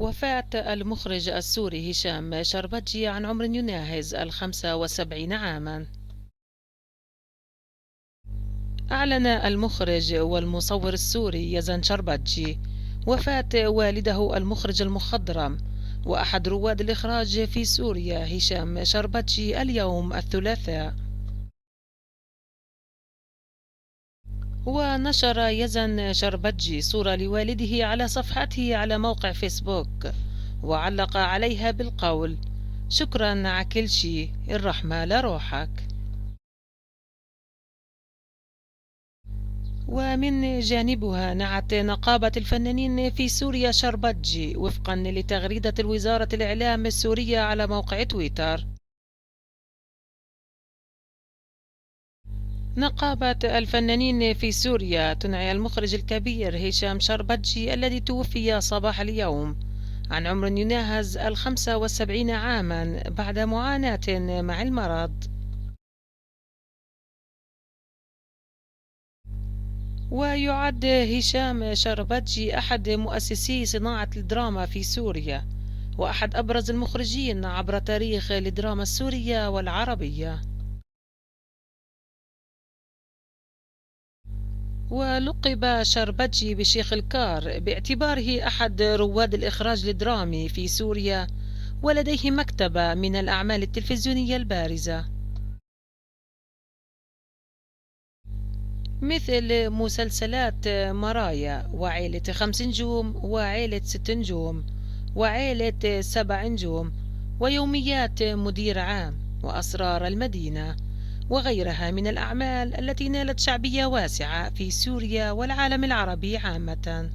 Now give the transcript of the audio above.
وفاة المخرج السوري هشام شربجي عن عمر يناهز 75 عاما. أعلن المخرج والمصور السوري يزن شربجي وفاة والده المخرج المخضرم وأحد رواد الإخراج في سوريا هشام شربجي اليوم الثلاثاء. ونشر يزن شربجي صورة لوالده على صفحته على موقع فيسبوك، وعلق عليها بالقول: شكرا عكل شي، الرحمة لروحك. ومن جانبها نعت نقابة الفنانين في سوريا شربجي وفقا لتغريدة الوزارة الإعلام السورية على موقع تويتر. نقابة الفنانين في سوريا تنعي المخرج الكبير هشام شربجي الذي توفي صباح اليوم عن عمر يناهز 75 عاما بعد معاناة مع المرض. ويعد هشام شربجي أحد مؤسسي صناعة الدراما في سوريا، وأحد أبرز المخرجين عبر تاريخ الدراما السورية والعربية. ولقب شربجي بشيخ الكار باعتباره أحد رواد الإخراج الدرامي في سوريا، ولديه مكتبة من الأعمال التلفزيونية البارزة مثل مسلسلات مرايا وعيلة 5 نجوم وعيلة 6 نجوم وعيلة 7 نجوم ويوميات مدير عام وأسرار المدينة وغيرها من الأعمال التي نالت شعبية واسعة في سوريا والعالم العربي عامة.